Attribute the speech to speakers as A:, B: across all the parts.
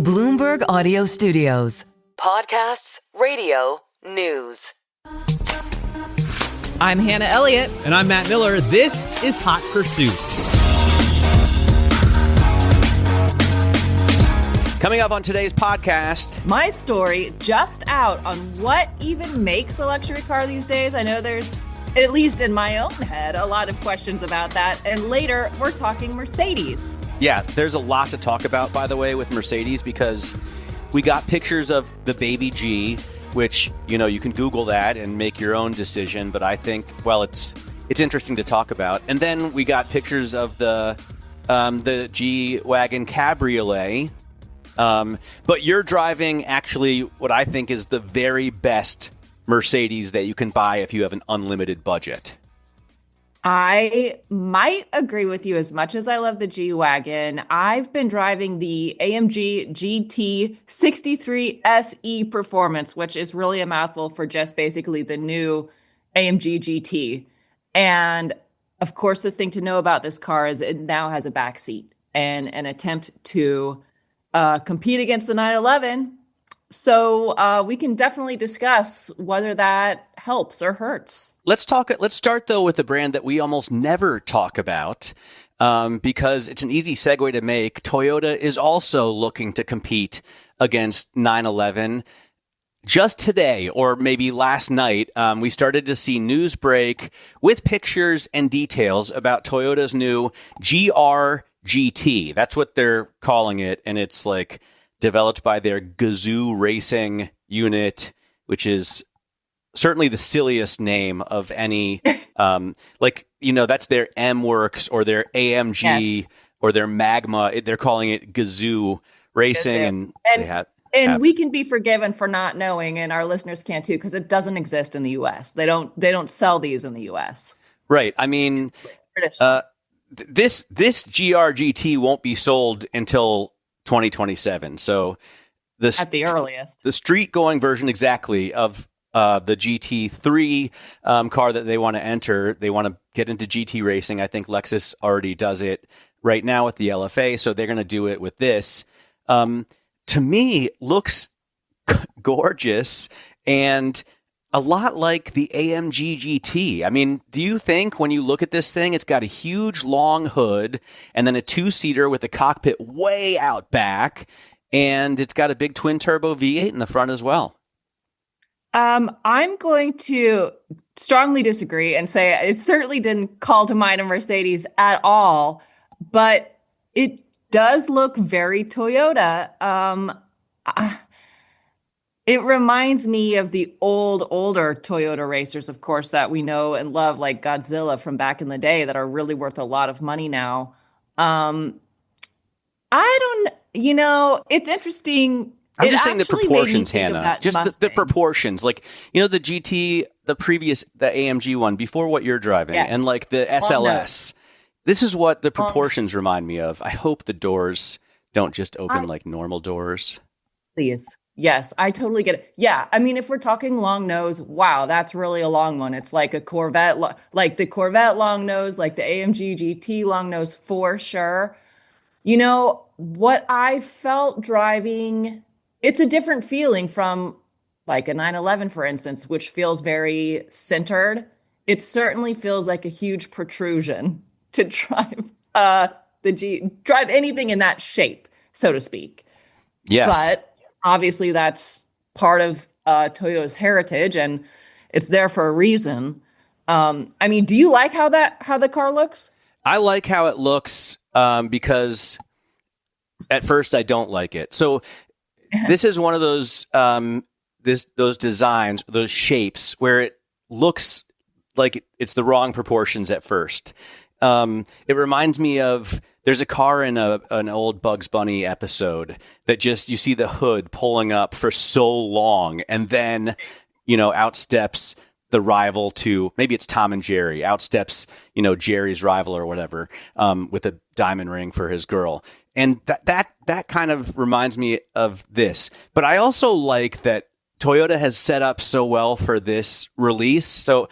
A: Bloomberg Audio Studios. Podcasts, radio, news.
B: I'm Hannah Elliott.
C: And I'm Matt Miller. This is Hot Pursuit.
D: Coming up on today's podcast,
B: My story just out on what even makes a luxury car these days. I know there's, at least in my own head, a lot of questions about that. And later, we're talking Mercedes.
D: Yeah, there's a lot to talk about, by the way, with Mercedes, because we got pictures of the baby G, which, you know, you can Google that and make your own decision. But I think, well, it's interesting to talk about. And then we got pictures of the G-Wagon Cabriolet. But you're driving actually what I think is the very best Mercedes that you can buy if you have an unlimited budget.
B: I might agree with you. As much as I love the G-Wagon, I've been driving the AMG GT 63 SE Performance, which is really a mouthful for just basically the new AMG GT. And of course, the thing to know about this car is it now has a back seat and an attempt to compete against the 911. So we can definitely discuss whether that helps or hurts.
D: Let's start, though, with a brand that we almost never talk about because it's an easy segue to make. Toyota is also looking to compete against 911. Just today, or maybe last night, we started to see news break with pictures and details about Toyota's new GR GT. That's what they're calling it. And it's like developed by their Gazoo Racing unit, which is certainly the silliest name of any, that's their M-Works or their AMG or their Magma. They're calling it Gazoo Racing.
B: And we can be forgiven for not knowing, and our listeners can too, because it doesn't exist in the U.S. They don't sell these in the U.S.
D: Right. I mean, this GRGT won't be sold until 2027. So
B: at the earliest,
D: the street going version exactly of the GT3 car that they want to enter. They want to get into GT racing. I think Lexus already does it right now with the LFA. So they're going to do it with this. To me, looks gorgeous and a lot like the AMG GT. I mean, do you think when you look at this thing, it's got a huge long hood and then a two-seater with the cockpit way out back, and it's got a big twin-turbo V8 in the front as well?
B: I'm going to strongly disagree and say it certainly didn't call to mind a Mercedes at all, but it does look very Toyota. It reminds me of the older Toyota racers, of course, that we know and love, like Godzilla from back in the day, that are really worth a lot of money now. It's interesting.
D: I'm just saying the proportions, Hannah. Just the proportions. Like, you know, the GT, the AMG one before what you're driving, and like the SLS. This is what the proportions remind me of. I hope the doors don't just open like normal doors.
B: Please. Yes, I totally get it. Yeah, I mean, if we're talking long nose, wow, that's really a long one. It's like a Corvette, like the Corvette long nose, like the AMG GT long nose for sure. You know, what I felt driving, it's a different feeling from like a 911, for instance, which feels very centered. It certainly feels like a huge protrusion to drive drive anything in that shape, so to speak.
D: Yes.
B: But obviously, that's part of Toyota's heritage, and it's there for a reason. I mean, do you like how the car looks?
D: I like how it looks because at first I don't like it. So this is one of those those designs, those shapes where it looks like it's the wrong proportions at first. It reminds me of, there's a car in an old Bugs Bunny episode that just, you see the hood pulling up for so long, and then, you know, outsteps the rival to, maybe it's Tom and Jerry, outsteps, you know, Jerry's rival or whatever, with a diamond ring for his girl. And that kind of reminds me of this. But I also like that Toyota has set up so well for this release. So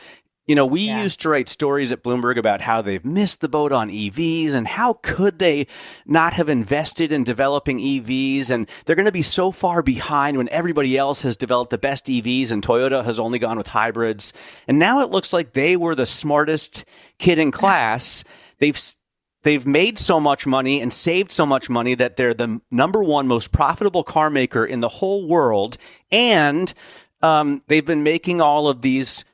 D: We used to write stories at Bloomberg about how they've missed the boat on EVs and how could they not have invested in developing EVs, and they're going to be so far behind when everybody else has developed the best EVs and Toyota has only gone with hybrids. And now it looks like they were the smartest kid in class. They've made so much money and saved so much money that they're the number one most profitable car maker in the whole world. And they've been making all of these,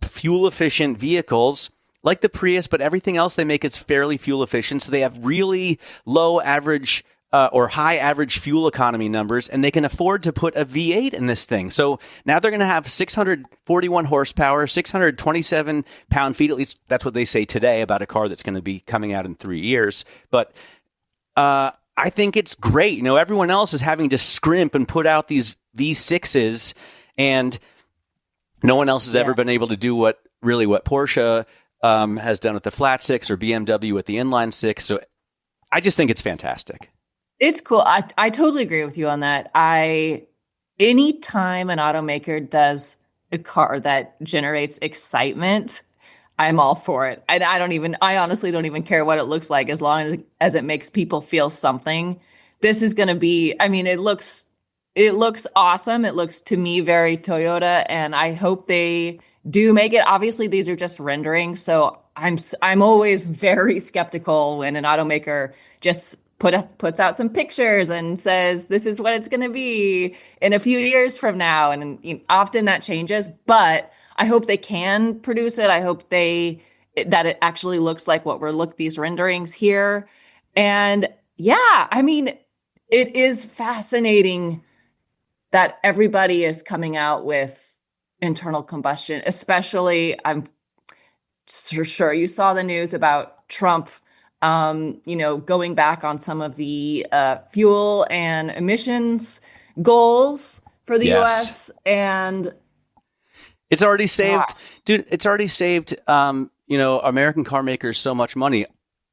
D: fuel efficient vehicles like the Prius, but everything else they make is fairly fuel efficient. So they have really low average or high average fuel economy numbers, and they can afford to put a V8 in this thing. So now they're going to have 641 horsepower, 627 pound-feet. At least that's what they say today about a car that's going to be coming out in 3 years. But I think it's great. Everyone else is having to scrimp and put out these V6s, and no one else has ever been able to do what Porsche has done with the flat six or BMW with the inline six. So I just think it's fantastic.
B: It's cool. I totally agree with you on that. Anytime an automaker does a car that generates excitement, I'm all for it. I honestly don't even care what it looks like as long as it makes people feel something. This is going to be, it looks awesome. It looks to me very Toyota, and I hope they do make it. Obviously, these are just renderings, so I'm always very skeptical when an automaker just puts out some pictures and says this is what it's going to be in a few years from now, and often that changes. But I hope they can produce it. I hope that it actually looks like these renderings here, and it is fascinating that everybody is coming out with internal combustion, especially I'm sure you saw the news about Trump, going back on some of the fuel and emissions goals for the U.S. And
D: it's already saved, dude. It's already saved, American car makers so much money.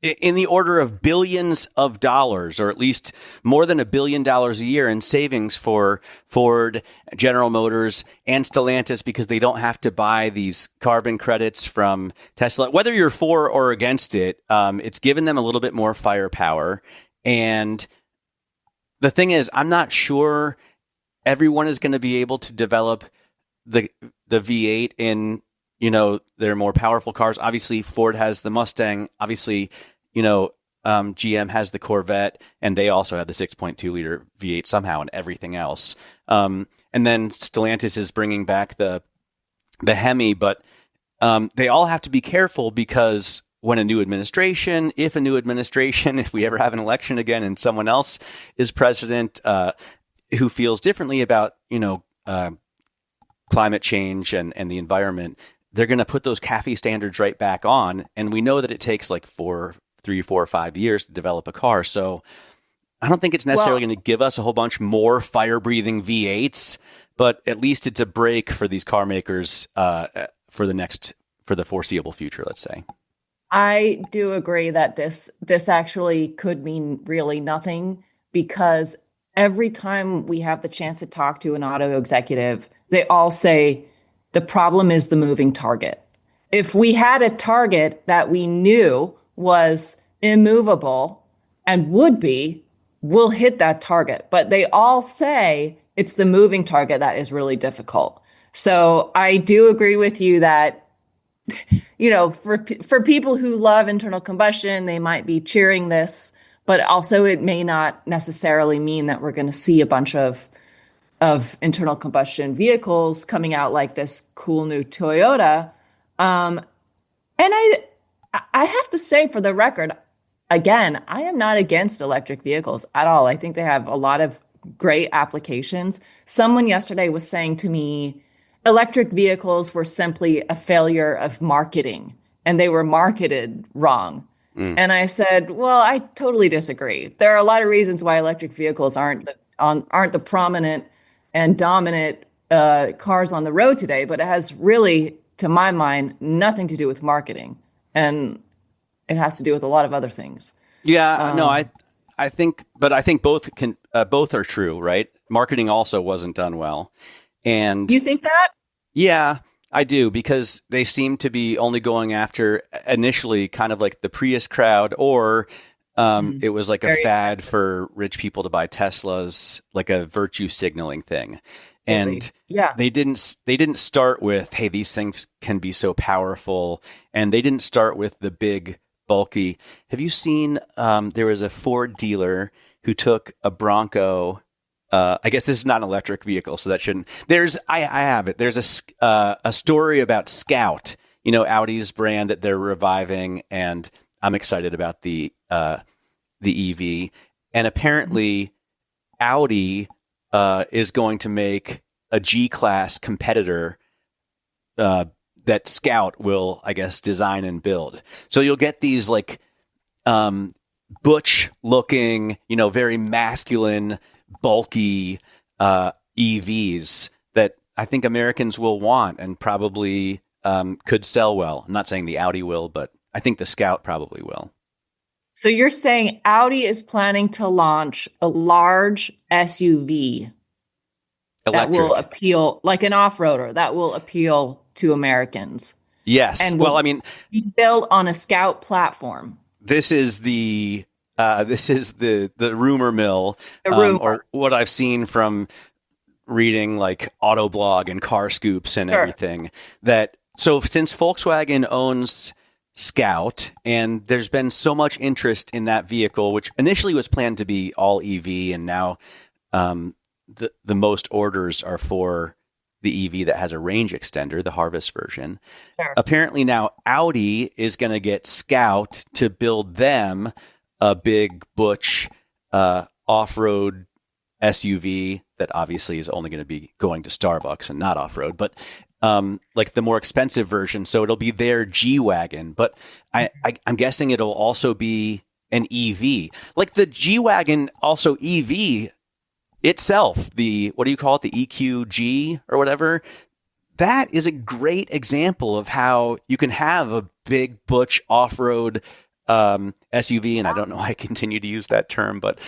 D: In the order of billions of dollars, or at least more than $1 billion a year in savings for Ford, General Motors, and Stellantis, because they don't have to buy these carbon credits from Tesla. Whether you're for or against it, it's given them a little bit more firepower. And the thing is, I'm not sure everyone is going to be able to develop the V8 in their more powerful cars. Obviously, Ford has the Mustang. Obviously, GM has the Corvette, and they also have the 6.2 liter V8 somehow, and everything else. And then Stellantis is bringing back the Hemi, but they all have to be careful because if a new administration, if we ever have an election again and someone else is president who feels differently about climate change and the environment, they're going to put those CAFE standards right back on. And we know that it takes like 3, 4, or 5 years to develop a car. So I don't think it's necessarily going to give us a whole bunch more fire-breathing V8s, but at least it's a break for these car makers for the foreseeable future, let's say.
B: I do agree that this actually could mean really nothing, because every time we have the chance to talk to an auto executive, they all say, the problem is the moving target. If we had a target that we knew was immovable and we'll hit that target. But they all say it's the moving target that is really difficult. So I do agree with you that, for people who love internal combustion, they might be cheering this, but also it may not necessarily mean that we're going to see a bunch of internal combustion vehicles coming out like this cool new Toyota. And I have to say, for the record, again, I am not against electric vehicles at all. I think they have a lot of great applications. Someone yesterday was saying to me, electric vehicles were simply a failure of marketing and they were marketed wrong. And I said, well, I totally disagree. There are a lot of reasons why electric vehicles aren't the prominent and dominant cars on the road today, but it has really, to my mind, nothing to do with marketing, and it has to do with a lot of other things.
D: Yeah, no, I think both are true, right? Marketing also wasn't done well, and
B: you think that?
D: Yeah, I do, because they seem to be only going after initially kind of like the Prius crowd, or it was like a
B: Very
D: fad for rich people to buy Teslas, like a virtue signaling thing. And
B: Yeah.
D: they didn't start with, hey, these things can be so powerful. And they didn't start with the big, bulky. Have you seen, there was a Ford dealer who took a Bronco. I guess this is not an electric vehicle, so that shouldn't. I have it. There's a story about Scout, Audi's brand that they're reviving, and I'm excited about the EV. And apparently, Audi is going to make a G-Class competitor that Scout will, I guess, design and build. So you'll get these like butch-looking, very masculine, bulky EVs that I think Americans will want and probably could sell well. I'm not saying the Audi will, but I think the Scout probably will.
B: So you're saying Audi is planning to launch a large SUV
D: Electric.
B: that will appeal, like an off-roader, that will appeal to Americans.
D: Yes.
B: And
D: well, I mean,
B: be built on a Scout platform.
D: This is the rumor mill, or what I've seen from reading like Autoblog and Car Scoops and everything. So since Volkswagen owns Scout, and there's been so much interest in that vehicle, which initially was planned to be all EV, and now the most orders are for the EV that has a range extender, the Harvest version.
B: Sure.
D: Apparently now Audi is going to get Scout to build them a big butch off-road SUV that obviously is only going to be going to Starbucks and not off-road, but like the more expensive version. So it'll be their G-Wagon, but I'm guessing it'll also be an EV. Like the G-Wagon, also EV itself, what do you call it? The EQG or whatever. That is a great example of how you can have a big butch off-road SUV, and I don't know why I continue to use that term, but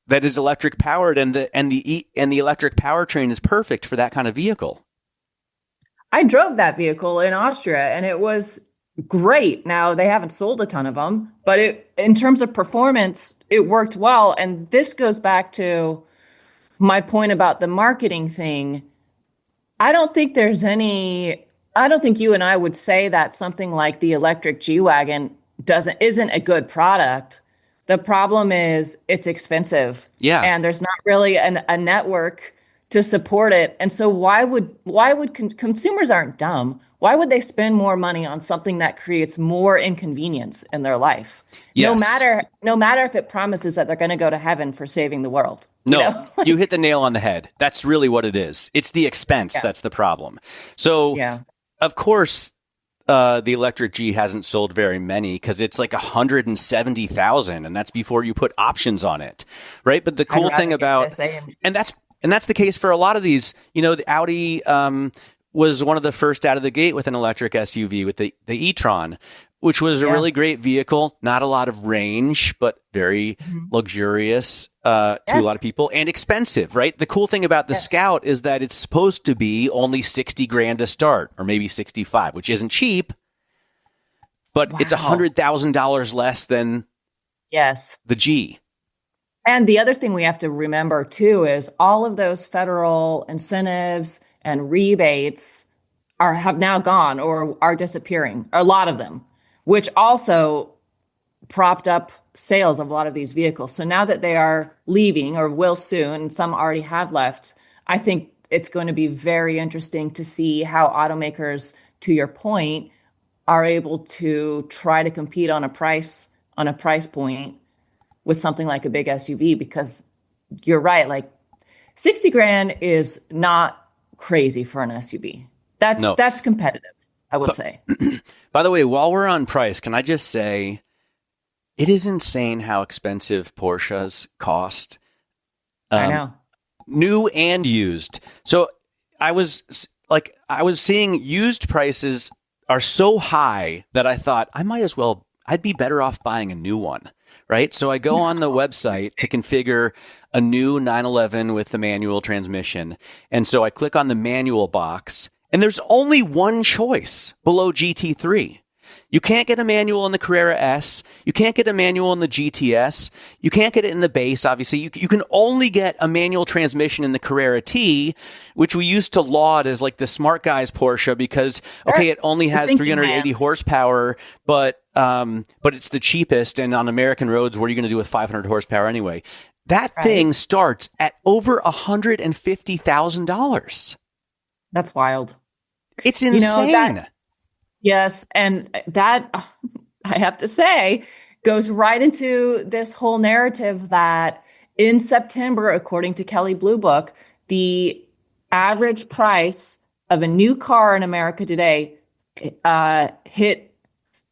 D: that is electric powered, and the electric powertrain is perfect for that kind of vehicle.
B: I drove that vehicle in Austria, and it was great. Now they haven't sold a ton of them, but in terms of performance, it worked well. And this goes back to my point about the marketing thing. I don't think you and I would say that something like the electric G-Wagon isn't a good product. The problem is it's expensive.
D: Yeah.
B: And there's not really a network to support it. And so why would consumers aren't dumb. Why would they spend more money on something that creates more inconvenience in their life?
D: Yes.
B: No matter if it promises that they're going to go to heaven for saving the world.
D: No, you hit the nail on the head. That's really what it is. It's the expense that's the problem. So, of course, the electric G hasn't sold very many because it's like 170,000, and that's before you put options on it, right? But the cool thing about and that's the case for a lot of these. The Audi was one of the first out of the gate with an electric SUV with the e-tron, which was a really great vehicle. Not a lot of range, but very luxurious to a lot of people, and expensive, right? The cool thing about the Scout is that it's supposed to be only $60,000 to start, or maybe 65, which isn't cheap, but it's $100,000 less than the G.
B: And the other thing we have to remember too is all of those federal incentives and rebates have now gone or are disappearing, a lot of them, which also propped up sales of a lot of these vehicles. So now that they are leaving or will soon, and some already have left, I think it's going to be very interesting to see how automakers, to your point, are able to try to compete on a price point with something like a big SUV, because you're right, like $60,000 is not crazy for an SUV. That's competitive, I would say.
D: By the way, while we're on price, can I just say it is insane how expensive Porsches cost.
B: I know.
D: New and used. So I was seeing used prices are so high that I thought I'd be better off buying a new one. right? So I go on the website to configure a new 911 with the manual transmission. And so I click on the manual box, and there's only one choice below GT3. You can't get a manual in the Carrera S. You can't get a manual in the GTS. You can't get it in the base, obviously. You can only get a manual transmission in the Carrera T, which we used to laud as like the smart guy's Porsche because, okay, it only has 380 horsepower, but it's the cheapest. And on American roads, what are you going to do with 500 horsepower anyway? That thing starts at over $150,000.
B: That's wild.
D: It's insane.
B: Yes. And that, I have to say, goes right into this whole narrative that in September, according to Kelley Blue Book, the average price of a new car in America today hit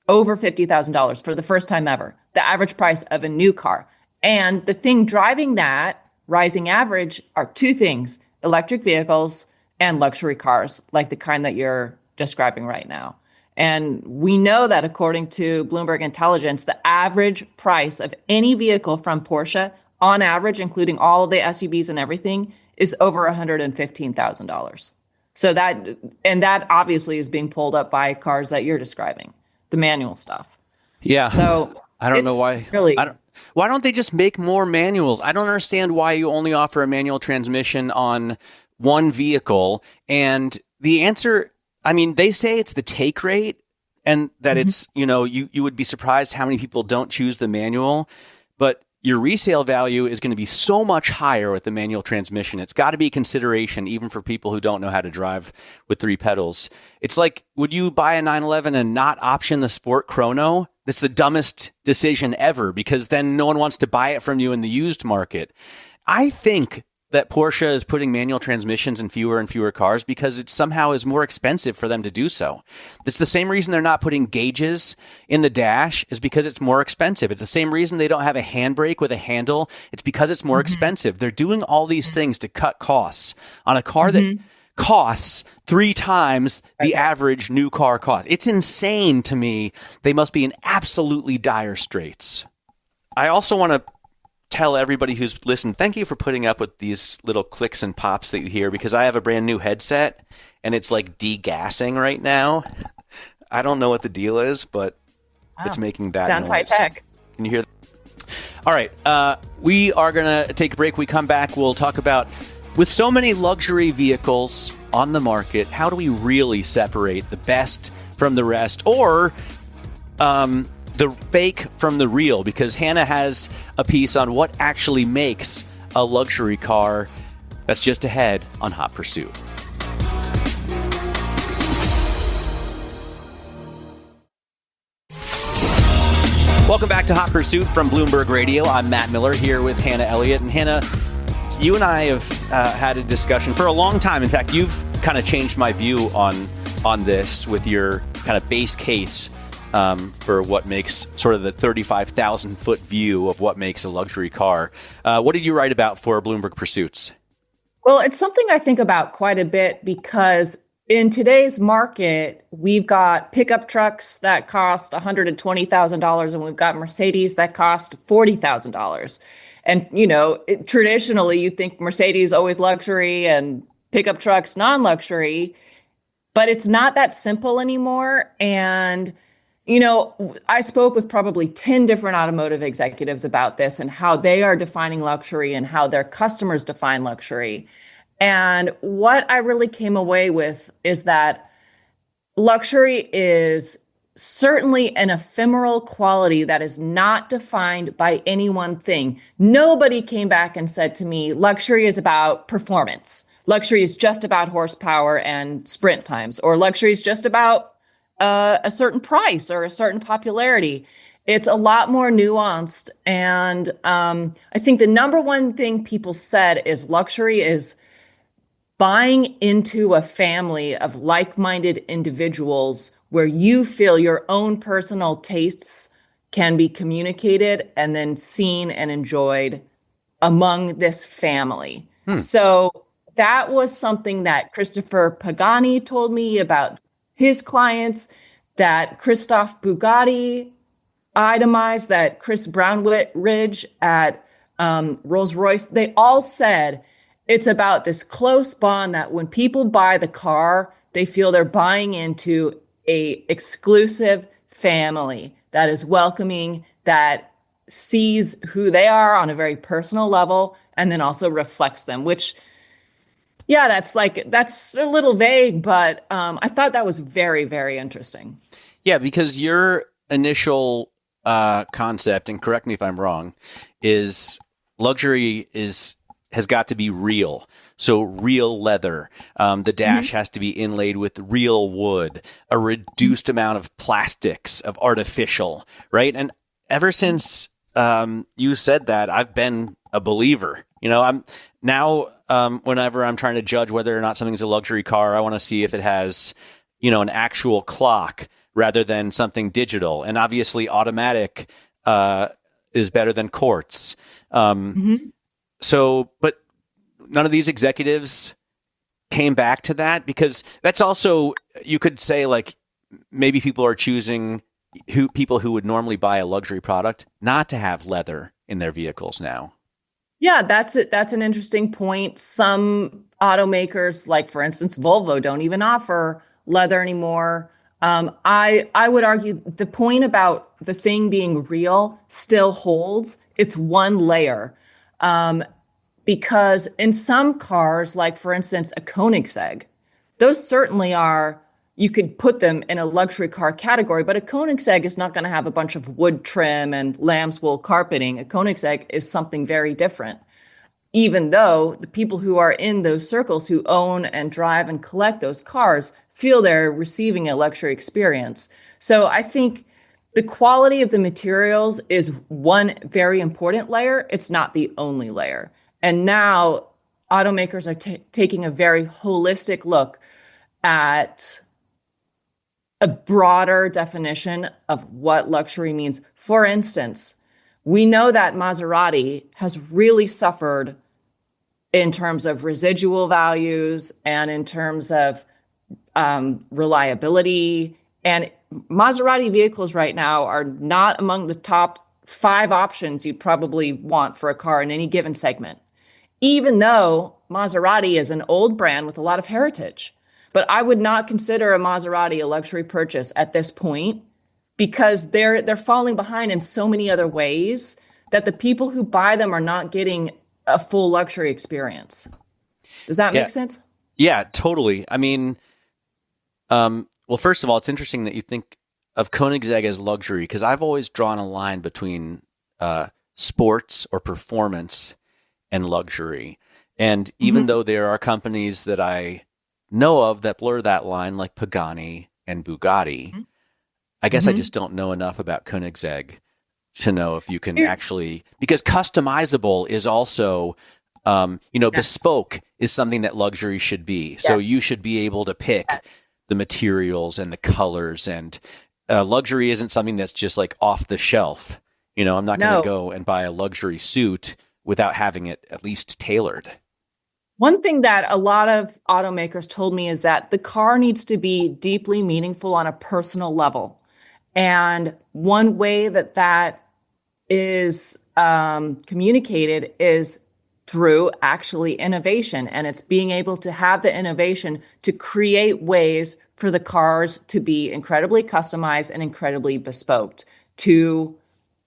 B: over $50,000 for the first time ever. The average price of a new car. And the thing driving that rising average are two things: electric vehicles and luxury cars, like the kind that you're describing right now. And we know that according to Bloomberg Intelligence, the average price of any vehicle from Porsche, on average, including all of the SUVs and everything, is over $115,000. So that obviously is being pulled up by cars that you're describing, the manual stuff.
D: Yeah.
B: So
D: I don't know why.
B: Really,
D: why don't they just make more manuals? I don't understand why you only offer a manual transmission on one vehicle. And the answer, I mean, they say it's the take rate and that it's, you would be surprised how many people don't choose the manual, but your resale value is going to be so much higher with the manual transmission. It's got to be a consideration even for people who don't know how to drive with three pedals. It's like, would you buy a 911 and not option the Sport Chrono? That's the dumbest decision ever because then no one wants to buy it from you in the used market. I think that Porsche is putting manual transmissions in fewer and fewer cars because it somehow is more expensive for them to do so. It's the same reason they're not putting gauges in the dash is because it's more expensive. It's the same reason they don't have a handbrake with a handle. It's because it's more expensive. They're doing all these things to cut costs on a car that costs 3 times the average new car cost. It's insane to me. They must be in absolutely dire straits. I also want to tell everybody who's listened, thank you for putting up with these little clicks and pops that you hear because I have a brand new headset and it's like degassing right now. I don't know what the deal is, but it's making that
B: sounds
D: noise.
B: High tech.
D: Can you hear that? All right. We are going to take a break. We come back. We'll talk about, with so many luxury vehicles on the market, how do we really separate the best from the rest or the fake from the real, because Hannah has a piece on what actually makes a luxury car. That's just ahead on Hot Pursuit. Welcome back to Hot Pursuit from Bloomberg Radio. I'm Matt Miller here with Hannah Elliott. And Hannah, you and I have had a discussion for a long time. In fact, you've kind of changed my view on this with your kind of base case for what makes sort of the 35,000 foot view of what makes a luxury car. What did you write about for Bloomberg Pursuits?
B: Well, it's something I think about quite a bit because in today's market, we've got pickup trucks that cost $120,000 and we've got Mercedes that cost $40,000. And, traditionally you think Mercedes always luxury and pickup trucks non-luxury, but it's not that simple anymore. And I spoke with probably 10 different automotive executives about this and how they are defining luxury and how their customers define luxury. And what I really came away with is that luxury is certainly an ephemeral quality that is not defined by any one thing. Nobody came back and said to me, luxury is about performance. Luxury is just about horsepower and sprint times, or luxury is just about a certain price or a certain popularity. It's a lot more nuanced. And I think the number one thing people said is luxury is buying into a family of like-minded individuals where you feel your own personal tastes can be communicated and then seen and enjoyed among this family. So that was something that Christopher Pagani told me about his clients, that Christophe Bugatti itemized, that Chris Brownridge at Rolls-Royce, they all said it's about this close bond that when people buy the car, they feel they're buying into a exclusive family that is welcoming, that sees who they are on a very personal level, and then also reflects them, which, yeah, that's a little vague, but I thought that was very, very interesting.
D: Yeah, because your initial concept, and correct me if I'm wrong, is luxury has got to be real. So real leather. The dash has to be inlaid with real wood, a reduced amount of plastics, of artificial, right? And ever since you said that, I've been a believer. I'm now, whenever I'm trying to judge whether or not something's a luxury car, I want to see if it has, an actual clock rather than something digital. And obviously automatic is better than quartz. So, but none of these executives came back to that, because that's also, you could say, like, maybe people are choosing people who would normally buy a luxury product not to have leather in their vehicles now.
B: Yeah, that's it. That's an interesting point. Some automakers, like for instance, Volvo, don't even offer leather anymore. I would argue the point about the thing being real still holds. It's one layer. Because in some cars, like for instance, a Koenigsegg, those certainly are, you could put them in a luxury car category, but a Koenigsegg is not going to have a bunch of wood trim and lamb's wool carpeting. A Koenigsegg is something very different, even though the people who are in those circles who own and drive and collect those cars feel they're receiving a luxury experience. So I think the quality of the materials is one very important layer. It's not the only layer. And now automakers are taking a very holistic look at a broader definition of what luxury means. For instance, we know that Maserati has really suffered in terms of residual values and in terms of reliability. And Maserati vehicles right now are not among the top 5 options you'd probably want for a car in any given segment, even though Maserati is an old brand with a lot of heritage. But I would not consider a Maserati a luxury purchase at this point, because they're falling behind in so many other ways that the people who buy them are not getting a full luxury experience. Does that make sense?
D: Yeah, totally. I mean, well, first of all, it's interesting that you think of Koenigsegg as luxury, because I've always drawn a line between sports or performance and luxury. And even though there are companies that I know of that blur that line, like Pagani and Bugatti, I guess I just don't know enough about Koenigsegg to know if you can actually, because customizable is also, bespoke is something that luxury should be. So you should be able to pick the materials and the colors, and luxury isn't something that's just like off the shelf. I'm not going to go and buy a luxury suit without having it at least tailored.
B: One thing that a lot of automakers told me is that the car needs to be deeply meaningful on a personal level. And one way that is communicated is through actually innovation. And it's being able to have the innovation to create ways for the cars to be incredibly customized and incredibly bespoke to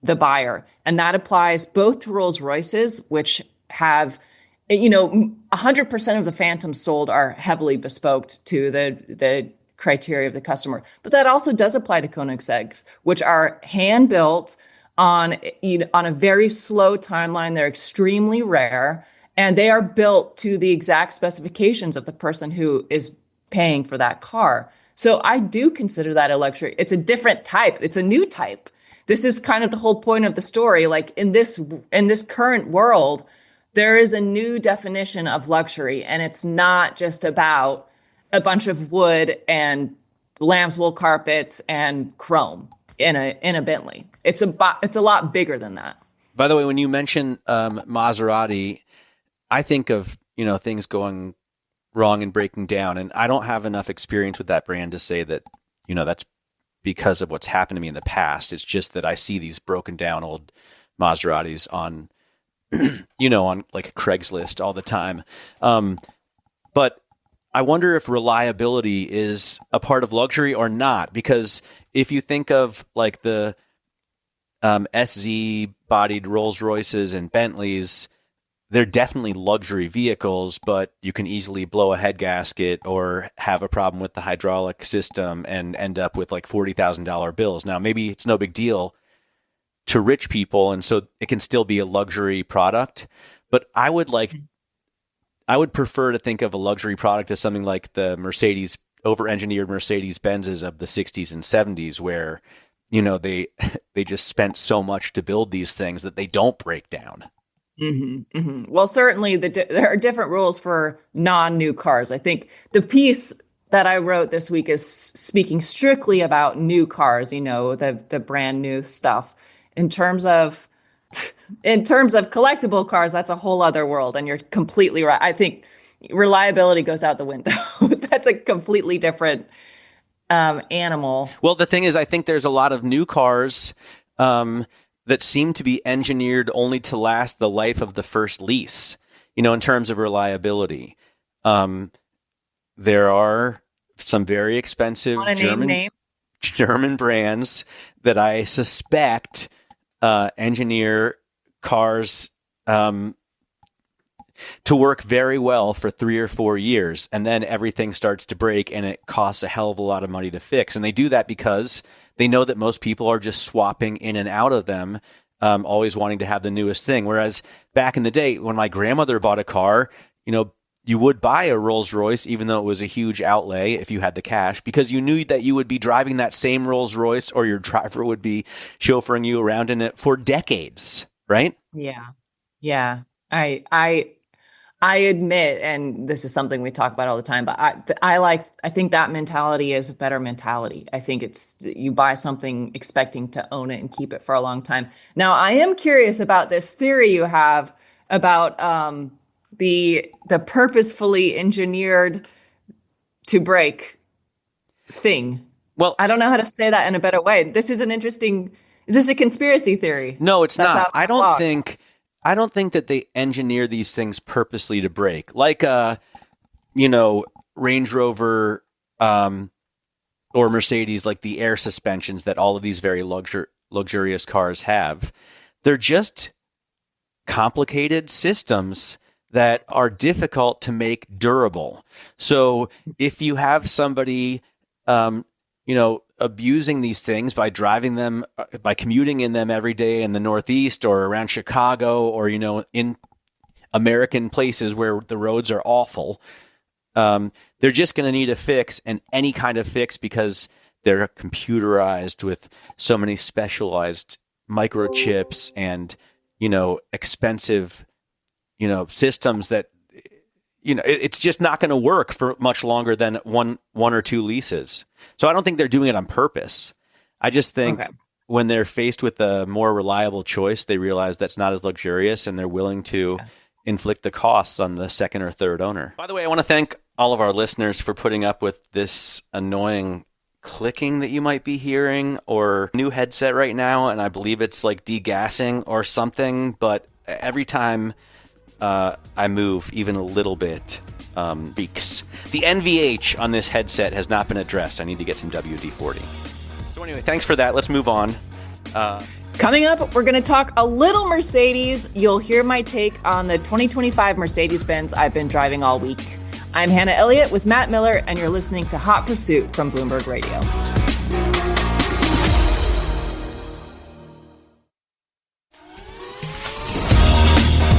B: the buyer. And that applies both to Rolls-Royces, which have, 100% of the Phantoms sold are heavily bespoke to the criteria of the customer. But that also does apply to Koenigsegg's, which are hand-built on a very slow timeline. They're extremely rare, and they are built to the exact specifications of the person who is paying for that car. So I do consider that a luxury. It's a different type. It's a new type. This is kind of the whole point of the story. Like in this current world, there is a new definition of luxury, and it's not just about a bunch of wood and lamb's wool carpets and chrome in a Bentley. It's a lot bigger than that.
D: By the way, when you mention Maserati, I think of things going wrong and breaking down, and I don't have enough experience with that brand to say that that's because of what's happened to me in the past. It's just that I see these broken down old Maseratis on, on like Craigslist all the time. But I wonder if reliability is a part of luxury or not, because if you think of like the SZ bodied Rolls Royces and Bentleys, they're definitely luxury vehicles, but you can easily blow a head gasket or have a problem with the hydraulic system and end up with like $40,000 bills. Now, maybe it's no big deal to rich people, and so it can still be a luxury product. But I would prefer to think of a luxury product as something like the Mercedes, over-engineered Mercedes-Benzes of the 60s and 70s, where they just spent so much to build these things that they don't break down.
B: Mm-hmm, mm-hmm. Well, certainly there are different rules for non-new cars. I think the piece that I wrote this week is speaking strictly about new cars, the brand new stuff. In terms of collectible cars, that's a whole other world. And you're completely right. I think reliability goes out the window. That's a completely different animal.
D: Well, the thing is, I think there's a lot of new cars that seem to be engineered only to last the life of the first lease, in terms of reliability. There are some very expensive German brands that I suspect engineer cars to work very well for 3 or 4 years, and then everything starts to break and it costs a hell of a lot of money to fix. And they do that because they know that most people are just swapping in and out of them, always wanting to have the newest thing. Whereas back in the day, when my grandmother bought a car, you would buy a Rolls Royce, even though it was a huge outlay if you had the cash, because you knew that you would be driving that same Rolls Royce, or your driver would be chauffeuring you around in it for decades, right?
B: Yeah. Yeah. I admit, and this is something we talk about all the time, but I think that mentality is a better mentality. I think it's, you buy something expecting to own it and keep it for a long time. Now, I am curious about this theory you have about the purposefully engineered to break thing.
D: Well,
B: I don't know how to say that in a better way. This is is this a conspiracy therory?
D: No, it's not. I don't think that they engineer these things purposely to break. Like Range Rover or Mercedes, like the air suspensions that all of these very luxurious cars have. They're just complicated systems that are difficult to make durable. So if you have somebody, abusing these things by driving them, by commuting in them every day in the Northeast or around Chicago, or, in American places where the roads are awful, they're just going to need a fix, and any kind of fix, because they're computerized with so many specialized microchips and, expensive, systems that, it's just not going to work for much longer than one or two leases. So I don't think they're doing it on purpose. I just think when they're faced with a more reliable choice, they realize that's not as luxurious, and they're willing to inflict the costs on the second or third owner. By the way, I want to thank all of our listeners for putting up with this annoying clicking that you might be hearing, or new headset right now, and I believe it's like degassing or something, but every time I move even a little bit, beaks. The NVH on this headset has not been addressed. I need to get some WD-40. So anyway, thanks for that. Let's move on.
B: Coming up, we're going to talk a little Mercedes. You'll hear my take on the 2025 Mercedes-Benz I've been driving all week. I'm Hannah Elliott with Matt Miller, and you're listening to Hot Pursuit from Bloomberg Radio.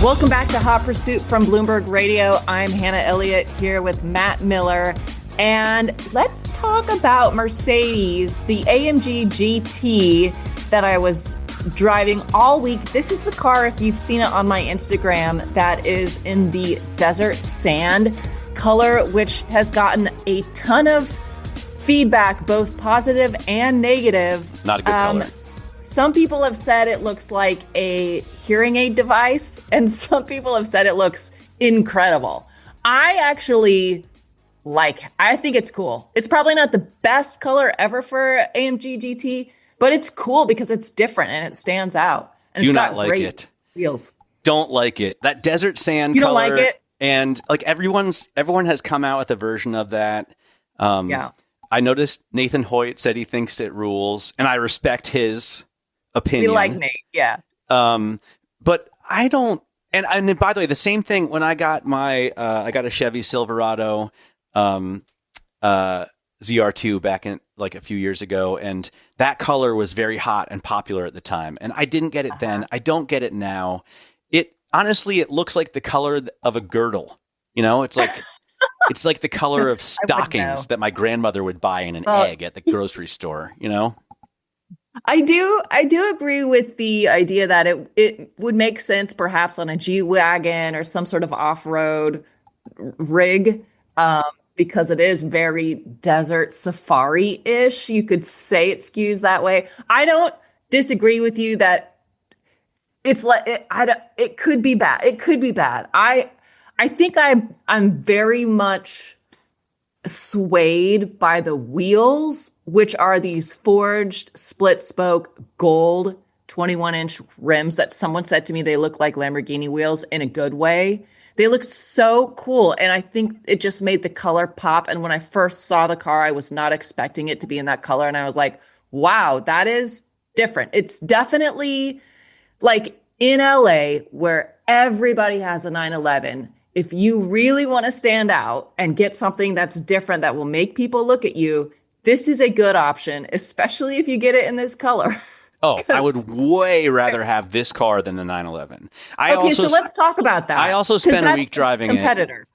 B: Welcome back to Hot Pursuit from Bloomberg Radio. I'm Hannah Elliott here with Matt Miller. And let's talk about Mercedes, the AMG GT that I was driving all week. This is the car, if you've seen it on my Instagram, that is in the desert sand color, which has gotten a ton of feedback, both positive and negative.
D: Not a good color.
B: Some people have said it looks like a hearing aid device, and some people have said it looks incredible. I actually I think it's cool. It's probably not the best color ever for AMG GT, but it's cool because it's different and it stands out. And
D: Do
B: it's
D: not
B: got
D: like
B: great
D: it.
B: wheels.
D: Don't like it. That desert sand
B: You
D: color.
B: don't like it?
D: And like everyone has come out with a version of that.
B: Yeah.
D: I noticed Nathan Hoyt said he thinks it rules, and I respect his opinion.
B: We like Nate, yeah.
D: But I don't. And by the way, the same thing when I got I got a Chevy Silverado ZR2 back in like a few years ago, and that color was very hot and popular at the time. And I didn't get it then. I don't get it now. Honestly, it looks like the color of a girdle. You know, it's like it's like the color of stockings that my grandmother would buy in an egg at the grocery store. You know.
B: I do agree with the idea that it would make sense perhaps on a G-Wagon or some sort of off-road rig, because it is very desert safari-ish. You could say it skews that way. I don't disagree with you that it's like it could be bad. It could be bad. I think I'm very much swayed by the wheels, which are these forged split spoke gold 21-inch rims that someone said to me they look like Lamborghini wheels in a good way. They look so cool, and I think it just made the color pop. And when I first saw the car, I was not expecting it to be in that color, and I was like, wow, that is different. It's definitely like in LA where everybody has a 911. If you really want to stand out and get something that's different that will make people look at you, this is a good option, especially if you get it in this color.
D: Oh, I would way rather have this car than the 911.
B: So let's talk about that.
D: I also spent a week driving
B: competitor.
D: it.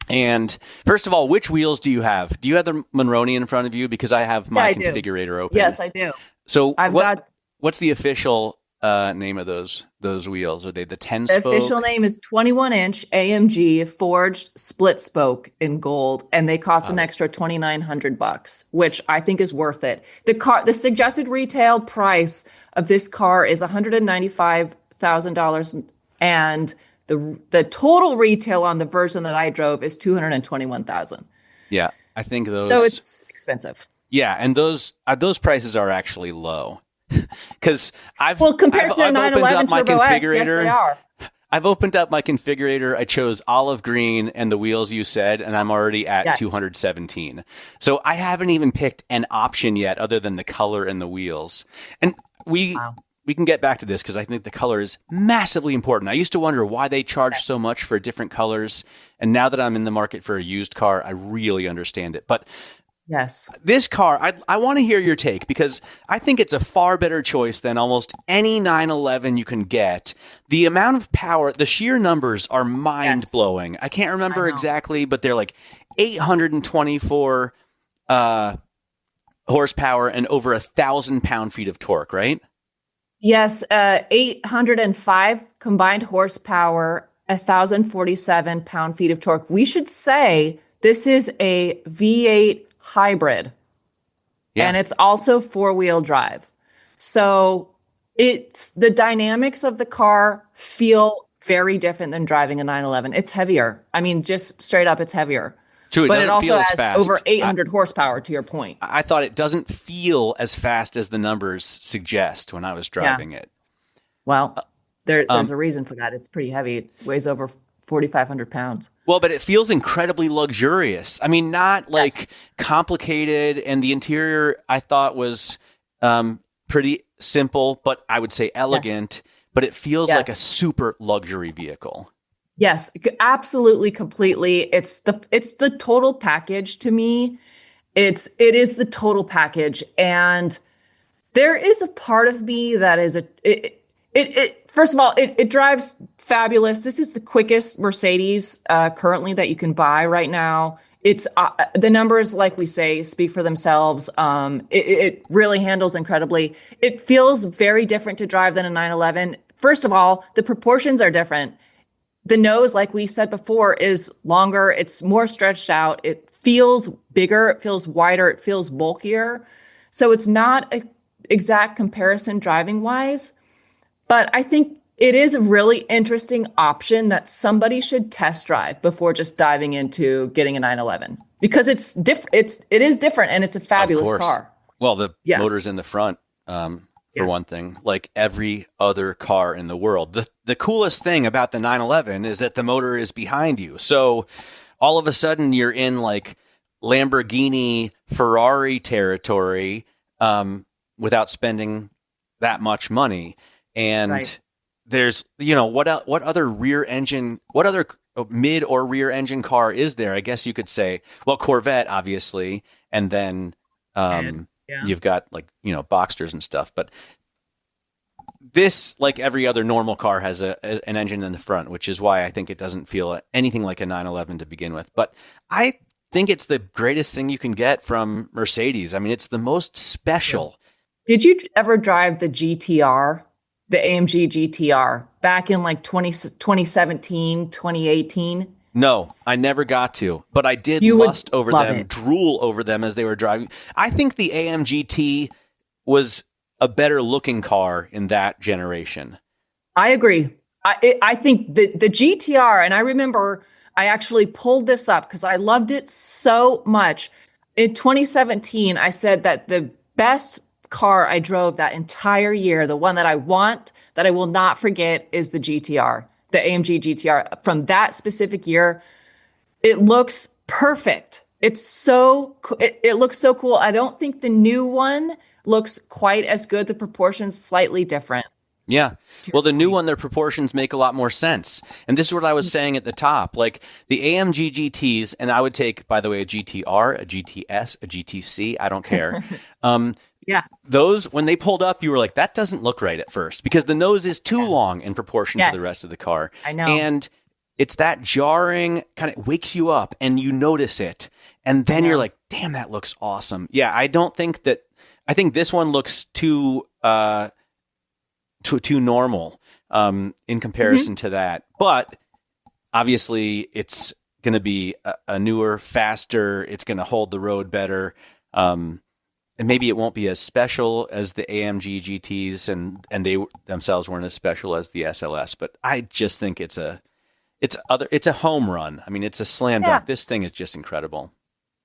D: And first of all, which wheels do you have? Do you have the Monroney in front of you? Because I have my configurator open.
B: Yes, I do.
D: So what's the official name of those wheels? Are they the 10-spoke?
B: The official name is 21-inch AMG forged split spoke in gold, and they cost an extra $2,900, which I think is worth it. The suggested retail price of this car is $195,000, and the total retail on the version that I drove is $221,000.
D: Yeah, I think those.
B: So it's expensive.
D: Yeah, and those prices are actually low. Because
B: compared to a 911 Turbo S, yes, they are.
D: I've opened up my configurator. I chose olive green and the wheels you said, and I'm already at 217. So I haven't even picked an option yet other than the color and the wheels. And we can get back to this because I think the color is massively important. I used to wonder why they charge so much for different colors. And now that I'm in the market for a used car, I really understand it. But
B: yes,
D: this car, I want to hear your take because I think it's a far better choice than almost any 911 you can get. The amount of power, the sheer numbers are mind-blowing. Yes. I can't remember exactly, but they're like 824 horsepower and over 1,000 pound-feet of torque, right?
B: Yes, 805 combined horsepower, 1,047 pound-feet of torque. We should say this is a V8 hybrid, and it's also four-wheel drive. So it's the dynamics of the car feel very different than driving a 911. It's heavier. I mean, just straight up, it's heavier.
D: True,
B: but it also has
D: fast.
B: Over 800 horsepower, to your point.
D: I thought it doesn't feel as fast as the numbers suggest when I was driving it.
B: Well, there's a reason for that. It's pretty heavy. It weighs over 4,500 pounds.
D: Well, but it feels incredibly luxurious. I mean, not like complicated. And the interior I thought was pretty simple, but I would say elegant. Yes. But it feels like a super luxury vehicle.
B: Yes, absolutely, completely. It's the total package to me. It is the total package, and there is a part of me that is first of all, it drives fabulous. This is the quickest Mercedes currently that you can buy right now. It's the numbers, like we say, speak for themselves. It really handles incredibly. It feels very different to drive than a 911. First of all, the proportions are different. The nose, like we said before, is longer. It's more stretched out. It feels bigger. It feels wider. It feels bulkier. So it's not an exact comparison driving wise. But I think It is a really interesting option that somebody should test drive before just diving into getting a 911 because it's different. It is different, and it's a fabulous car.
D: Well, the motor's in the front, for one thing, like every other car in the world. The coolest thing about the 911 is that the motor is behind you. So all of a sudden you're in like Lamborghini, Ferrari territory without spending that much money. And there's, what other what other mid or rear engine car is there? I guess you could say, well, Corvette, obviously. And then you've got like, Boxsters and stuff. But this, like every other normal car, has an engine in the front, which is why I think it doesn't feel anything like a 911 to begin with. But I think it's the greatest thing you can get from Mercedes. I mean, it's the most special.
B: Did you ever drive the GTR? The AMG GTR back in like 2017, 2018?
D: No, I never got to, but I did lust over them, drool over them as they were driving. I think the AMG T was a better looking car in that generation.
B: I agree. I think the GTR, and I remember I actually pulled this up because I loved it so much. In 2017, I said that the best car I drove that entire year, the one that I want, that I will not forget, is the GTR, the AMG GTR. From that specific year, it looks perfect. It looks so cool. I don't think the new one looks quite as good. The proportions slightly different.
D: Yeah. Well, the new one, their proportions make a lot more sense. And this is what I was saying at the top. Like the AMG GTs, and I would take, by the way, a GTR, a GTS, a GTC. I don't care.
B: Yeah.
D: Those, when they pulled up, you were like, that doesn't look right at first because the nose is too long in proportion to the rest of the car.
B: I know.
D: And it's that jarring, kind of wakes you up and you notice it. And then you're like, damn, that looks awesome. Yeah, I think this one looks too normal in comparison to that. But obviously it's going to be a newer, faster, it's going to hold the road better. And maybe it won't be as special as the AMG GTs, and they themselves weren't as special as the SLS. But I just think it's a home run. I mean, it's a slam dunk. This thing is just incredible.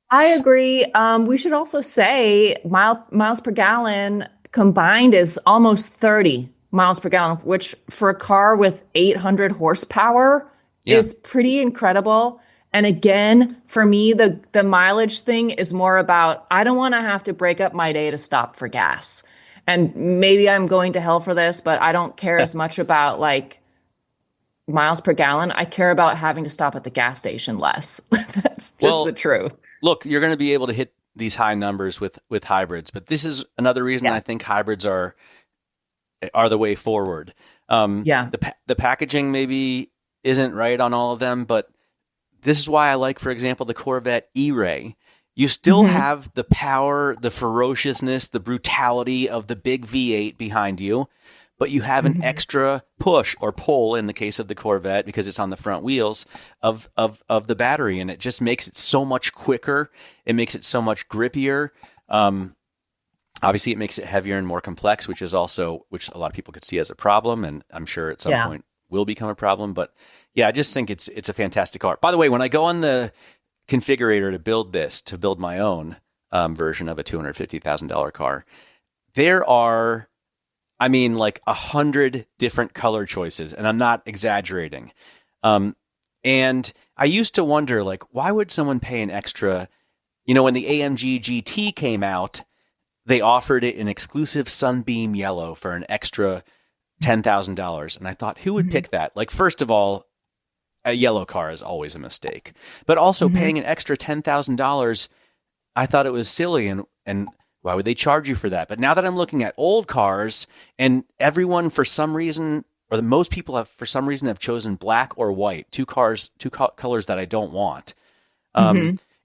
B: I agree. We should also say miles per gallon combined is almost 30 miles per gallon, which for a car with 800 horsepower is pretty incredible. And again, for me, the mileage thing is more about, I don't want to have to break up my day to stop for gas. And maybe I'm going to hell for this, but I don't care as much about like miles per gallon. I care about having to stop at the gas station less. That's just the truth.
D: Look, you're going to be able to hit these high numbers with hybrids, but this is another reason I think hybrids are the way forward. The packaging maybe isn't right on all of them, but this is why I like, for example, the Corvette E-Ray. You still have the power, the ferociousness, the brutality of the big V8 behind you, but you have an extra push or pull in the case of the Corvette because it's on the front wheels of the battery, and it just makes it so much quicker. It makes it so much grippier. Obviously, it makes it heavier and more complex, which a lot of people could see as a problem, and I'm sure at some point will become a problem. But yeah, I just think it's a fantastic car. By the way, when I go on the configurator to build my own version of a $250,000 car, there are, like 100 different color choices, and I'm not exaggerating. And I used to wonder, like, why would someone pay an extra? When the AMG GT came out, they offered it in exclusive sunbeam yellow for an extra $10,000. And I thought, who would pick that? Like, first of all, a yellow car is always a mistake. But also paying an extra $10,000, I thought it was silly. And why would they charge you for that? But now that I'm looking at old cars, and everyone for some reason, or most people have for some reason have chosen black or white, two colors that I don't want.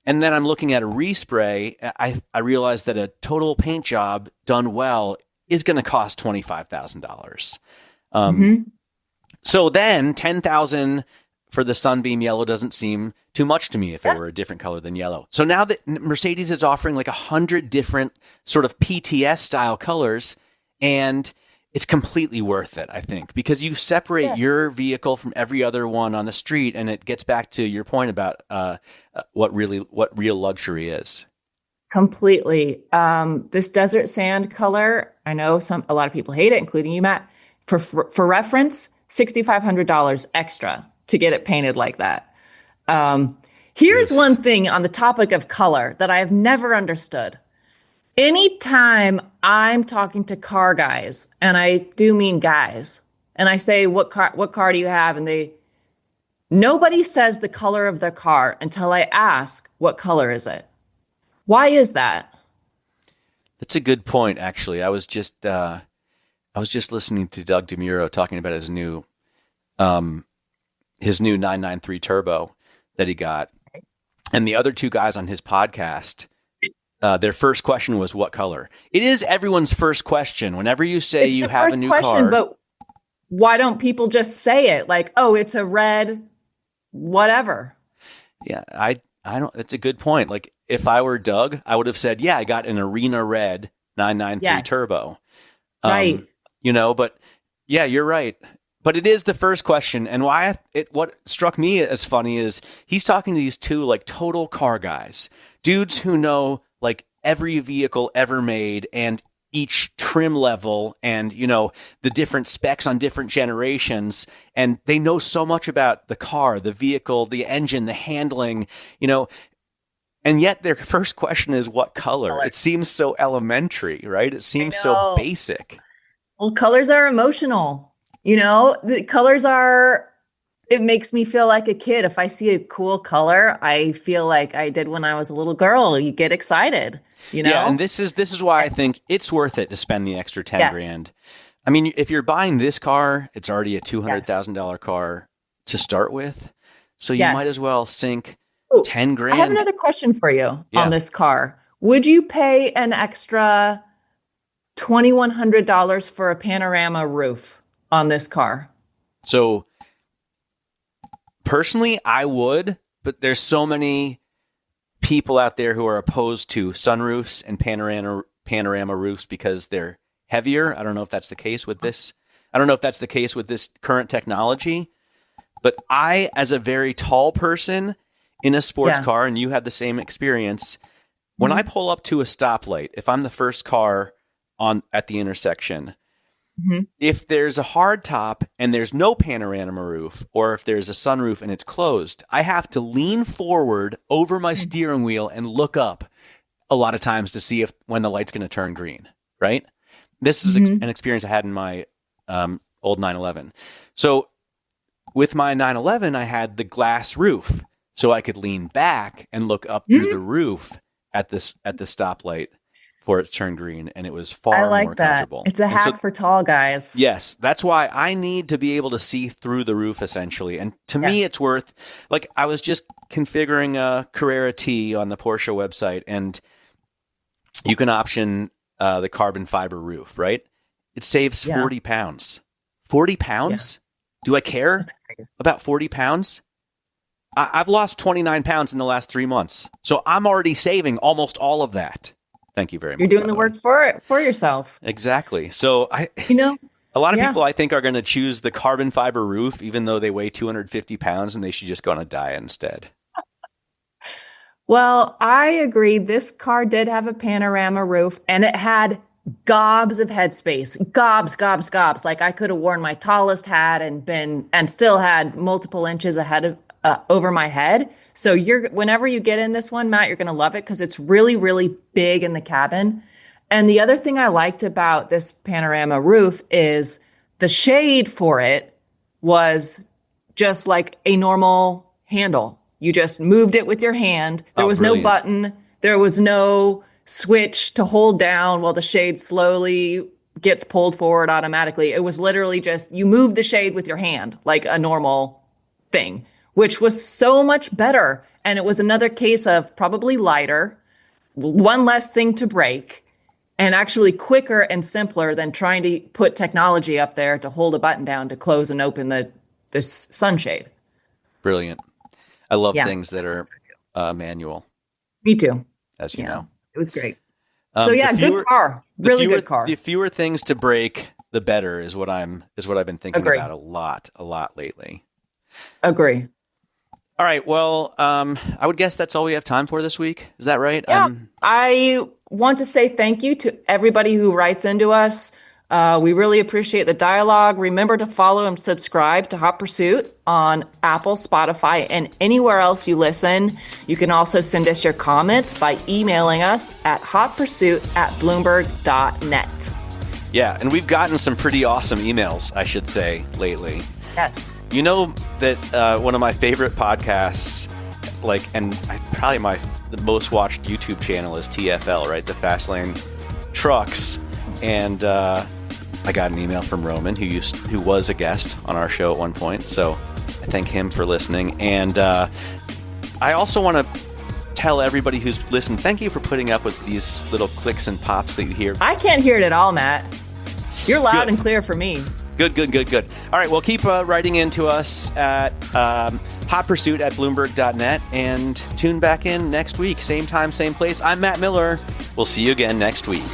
D: And then I'm looking at a respray. I realized that a total paint job done well is going to cost $25,000. So then $10,000 for the sunbeam yellow doesn't seem too much to me if it were a different color than yellow. So now that Mercedes is offering like 100 different sort of PTS style colors, and it's completely worth it, I think, because you separate your vehicle from every other one on the street, and it gets back to your point about what real luxury is.
B: Completely. This desert sand color, I know a lot of people hate it, including you, Matt. For reference, $6,500 extra to get it painted like that. Here's one thing on the topic of color that I have never understood. Anytime I'm talking to car guys, and I do mean guys, and I say, what car do you have? And nobody says the color of their car until I ask, what color is it? Why is that?
D: That's a good point, actually. I was just listening to Doug DeMuro talking about his new 993 Turbo that he got. And the other two guys on his podcast, their first question was, what color? It is everyone's first question. Whenever you say you have a new car.
B: But why don't people just say it? Like, oh, it's a red, whatever.
D: Yeah, I don't. It's a good point. Like, if I were Doug, I would have said, yeah, I got an arena red 993 Turbo.
B: Right.
D: But yeah, you're right. But it is the first question. And what struck me as funny is he's talking to these two like total car guys, dudes who know like every vehicle ever made and each trim level and, the different specs on different generations. And they know so much about the car, the vehicle, the engine, the handling, and yet their first question is what color? It seems so elementary, right? It seems so basic.
B: Well, colors are emotional. The colors it makes me feel like a kid. If I see a cool color, I feel like I did when I was a little girl. You get excited,
D: Yeah, and this is why I think it's worth it to spend the extra 10 grand. I mean, if you're buying this car, it's already a $200,000 car to start with. So you might as well sink 10 grand.
B: I have another question for you on this car. Would you pay an extra $2,100 for a panorama roof on this car?
D: So personally, I would, but there's so many people out there who are opposed to sunroofs and panorama roofs because they're heavier. I don't know if that's the case with this. I don't know if that's the case with this current technology, but I, as a very tall person in a sports car, and you had the same experience, when I pull up to a stoplight, if I'm the first car at the intersection, if there's a hard top and there's no panorama roof, or if there's a sunroof and it's closed, I have to lean forward over my steering wheel and look up a lot of times to see when the light's going to turn green, right? This is an experience I had in my old 911. So with my 911, I had the glass roof, so I could lean back and look up through the roof at the stoplight for it to turn green, and it was far more comfortable.
B: It's a hack for tall guys.
D: Yes, that's why I need to be able to see through the roof, essentially. And to me, it's worth, like, I was just configuring a Carrera T on the Porsche website, and you can option the carbon fiber roof, right? It saves 40 pounds. 40 pounds? Do I care about 40 pounds? I've lost 29 pounds in the last 3 months, so I'm already saving almost all of that. Thank you very much.
B: You're doing the work for yourself.
D: Exactly. So a lot of people I think are going to choose the carbon fiber roof, even though they weigh 250 pounds, and they should just go on a diet instead.
B: Well, I agree. This car did have a panorama roof, and it had gobs of headspace. Gobs. Like I could have worn my tallest hat and still had multiple inches ahead of over my head. So whenever you get in this one, Matt, you're going to love it because it's really, really big in the cabin. And the other thing I liked about this panorama roof is the shade for it was just like a normal handle. You just moved it with your hand. There was no button. There was no switch to hold down while the shade slowly gets pulled forward automatically. It was literally just you move the shade with your hand like a normal thing, which was so much better. And it was another case of probably lighter, one less thing to break, and actually quicker and simpler than trying to put technology up there to hold a button down to close and open the sunshade.
D: Brilliant. I love things that are manual.
B: Me too.
D: As you know.
B: It was great. So good car. Really good car.
D: The fewer things to break, the better is what I've been thinking
B: Agree.
D: about a lot lately.
B: Agree.
D: All right. Well, I would guess that's all we have time for this week. Is that right?
B: Yeah. I want to say thank you to everybody who writes into us. We really appreciate the dialogue. Remember to follow and subscribe to Hot Pursuit on Apple, Spotify, and anywhere else you listen. You can also send us your comments by emailing us at hotpursuit@bloomberg.net.
D: Yeah. And we've gotten some pretty awesome emails, I should say, lately.
B: Yes.
D: You know that one of my favorite podcasts, the most watched YouTube channel is TFL, right? The Fast Lane Trucks. And I got an email from Roman, who was a guest on our show at one point. So I thank him for listening. And I also want to tell everybody who's listened, thank you for putting up with these little clicks and pops that you hear.
B: I can't hear it at all, Matt. You're loud and clear for me.
D: Good. All right, well, keep writing into us at hotpursuit@bloomberg.net and tune back in next week. Same time, same place. I'm Matt Miller. We'll see you again next week.